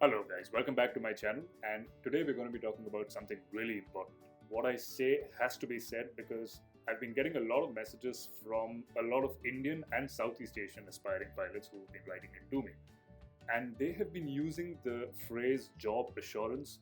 Hello guys, welcome back to my channel, and today we're going to be talking about something really important. What I say has to be said because I've been getting a lot of messages from a lot of Indian and Southeast Asian aspiring pilots who've been writing in to me. And they have been using the phrase job assurance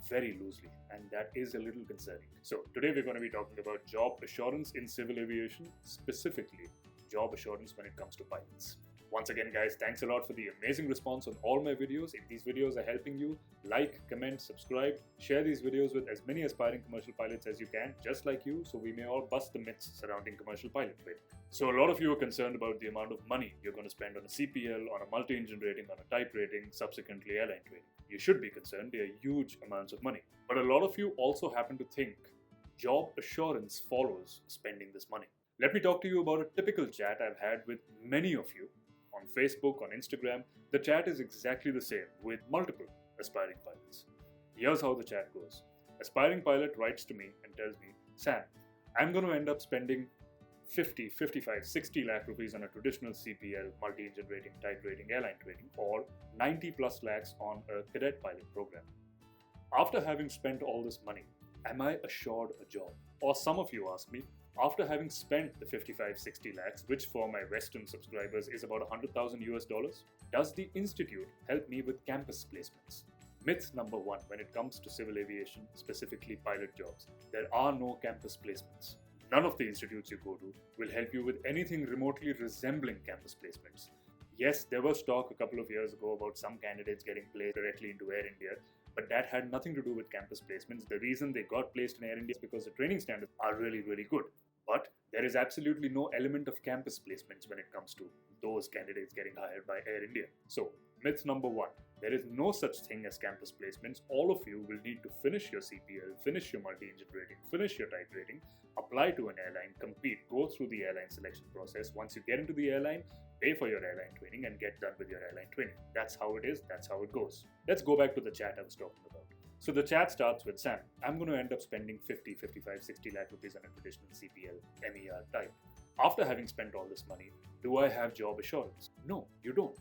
very loosely, and that is a little concerning. So today we're going to be talking about job assurance in civil aviation, specifically job assurance when it comes to pilots. Once again guys, thanks a lot for the amazing response on all my videos. If these videos are helping you, like, comment, subscribe, share these videos with as many aspiring commercial pilots as you can, just like you, so we may all bust the myths surrounding commercial pilot training. So a lot of you are concerned about the amount of money you're going to spend on a CPL, on a multi-engine rating, on a type rating, subsequently airline training. You should be concerned, they are huge amounts of money. But a lot of you also happen to think job assurance follows spending this money. Let me talk to you about a typical chat I've had with many of you on Facebook, on Instagram. The chat is exactly the same with multiple aspiring pilots. Here's how the chat goes. Aspiring pilot writes to me and tells me, Sam, I'm going to end up spending 50, 55, 60 lakh rupees on a traditional CPL, multi-engine rating, type rating, airline training, or 90 plus lakhs on a cadet pilot program. After having spent all this money, am I assured a job? Or some of you ask me, after having spent the 55-60 lakhs, which for my Western subscribers is about 100,000 US dollars, does the institute help me with campus placements? Myth number one when it comes to civil aviation, specifically pilot jobs, there are no campus placements. None of the institutes you go to will help you with anything remotely resembling campus placements. Yes, there was talk a couple of years ago about some candidates getting placed directly into Air India, but that had nothing to do with campus placements. The reason they got placed in Air India is because the training standards are really, really good. But there is absolutely no element of campus placements when it comes to those candidates getting hired by Air India. So, myth number one, there is no such thing as campus placements. All of you will need to finish your CPL, finish your multi-engine rating, finish your type rating, apply to an airline, compete, go through the airline selection process. Once you get into the airline, pay for your airline training and get done with your airline training. That's how it is, that's how it goes. Let's go back to the chat I was talking about. So the chat starts with, Sam, I'm going to end up spending 50, 55, 60 lakh rupees on a traditional CPL, MER type. After having spent all this money, do I have job assurance? No, you don't.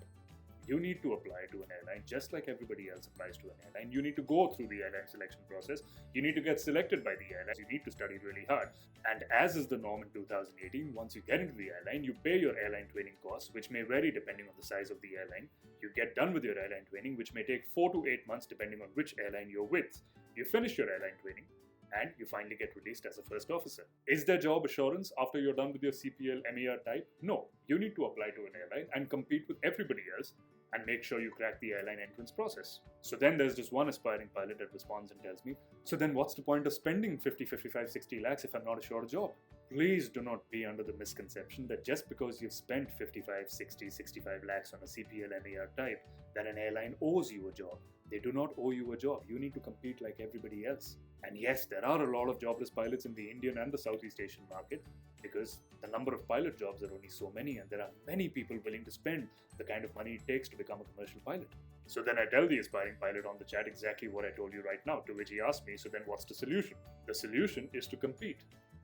You need to apply to an airline just like everybody else applies to an airline. You need to go through the airline selection process. You need to get selected by the airline. You need to study really hard. And as is the norm in 2018, once you get into the airline, you pay your airline training costs, which may vary depending on the size of the airline. You get done with your airline training, which may take 4 to 8 months depending on which airline you're with. You finish your airline training, and you finally get released as a first officer. Is there job assurance after you're done with your CPL MER type? No. You need to apply to an airline and compete with everybody else and make sure you crack the airline entrance process. So then there's this one aspiring pilot that responds and tells me, so then what's the point of spending 50, 55, 60 lakhs if I'm not assured a job? Please do not be under the misconception that just because you've spent 55, 60, 65 lakhs on a CPL MER type, that an airline owes you a job. They do not owe you a job. You need to compete like everybody else. And yes, there are a lot of jobless pilots in the Indian and the Southeast Asian market because the number of pilot jobs are only so many, and there are many people willing to spend the kind of money it takes to become a commercial pilot. So then I tell the aspiring pilot on the chat exactly what I told you right now, to which he asked me, so then what's the solution? The solution is to compete.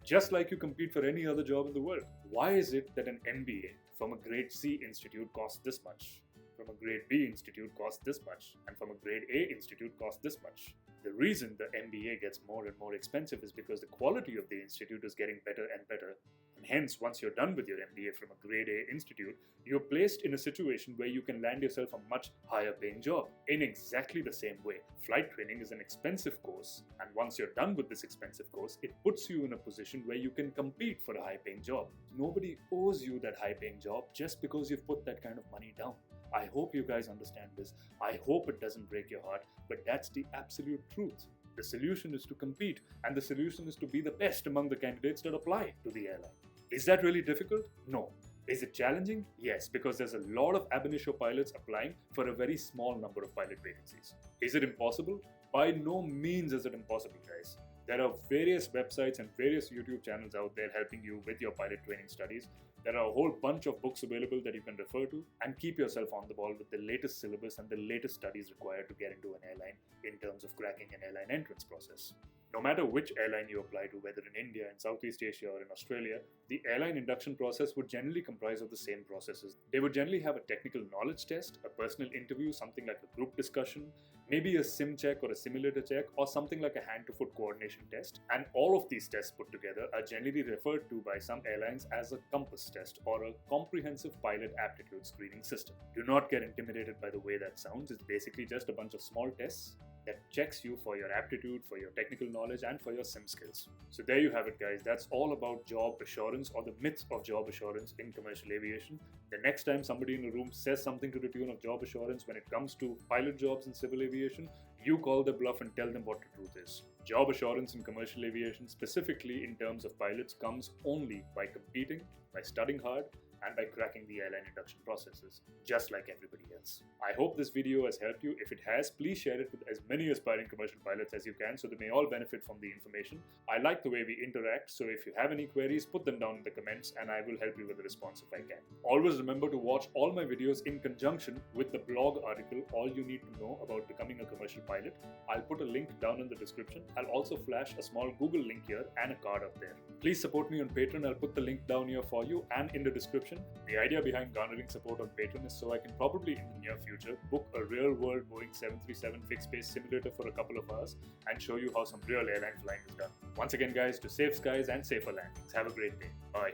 Just like you compete for any other job in the world. Why is it that an MBA from a grade C institute costs this much? From a grade B institute costs this much, and from a grade A institute costs this much? The reason the MBA gets more and more expensive is because the quality of the institute is getting better and better. And hence, once you're done with your MBA from a grade A institute, you're placed in a situation where you can land yourself a much higher paying job. In exactly the same way, flight training is an expensive course, and once you're done with this expensive course, it puts you in a position where you can compete for a high paying job. Nobody owes you that high paying job just because you've put that kind of money down. I hope you guys understand this. I hope it doesn't break your heart, but that's the absolute truth. The solution is to compete, and the solution is to be the best among the candidates that apply to the airline. Is that really difficult? No. Is it challenging? Yes, because there's a lot of ab initio pilots applying for a very small number of pilot vacancies. Is it impossible? By no means is it impossible, guys. There are various websites and various YouTube channels out there helping you with your pilot training studies. There are a whole bunch of books available that you can refer to, and keep yourself on the ball with the latest syllabus and the latest studies required to get into an airline in terms of cracking an airline entrance process. No matter which airline you apply to, whether in India, in Southeast Asia, or in Australia, the airline induction process would generally comprise of the same processes. They would generally have a technical knowledge test, a personal interview, something like a group discussion, maybe a sim check or a simulator check, or something like a hand-to-foot coordination test. And all of these tests put together are generally referred to by some airlines as a COMPASS test or a comprehensive pilot aptitude screening system. Do not get intimidated by the way that sounds. It's basically just a bunch of small tests that checks you for your aptitude, for your technical knowledge, and for your sim skills. So there you have it, guys. That's all about job assurance, or the myths of job assurance in commercial aviation. The next time somebody in a room says something to the tune of job assurance when it comes to pilot jobs in civil aviation, you call the bluff and tell them what the truth is. Job assurance in commercial aviation, specifically in terms of pilots, comes only by competing, by studying hard, and by cracking the airline induction processes, just like everybody else. I hope this video has helped you. If it has, please share it with as many aspiring commercial pilots as you can so they may all benefit from the information. I like the way we interact, so if you have any queries, put them down in the comments and I will help you with a response if I can. Always remember to watch all my videos in conjunction with the blog article, All You Need to Know About Becoming a Commercial Pilot. I'll put a link down in the description. I'll also flash a small Google link here and a card up there. Please support me on Patreon. I'll put the link down here for you and in the description. The idea behind garnering support on Patreon is so I can probably in the near future book a real-world Boeing 737 fixed-base simulator for a couple of hours and show you how some real airline flying is done. Once again, guys, to safe skies and safer landings. Have a great day. Bye.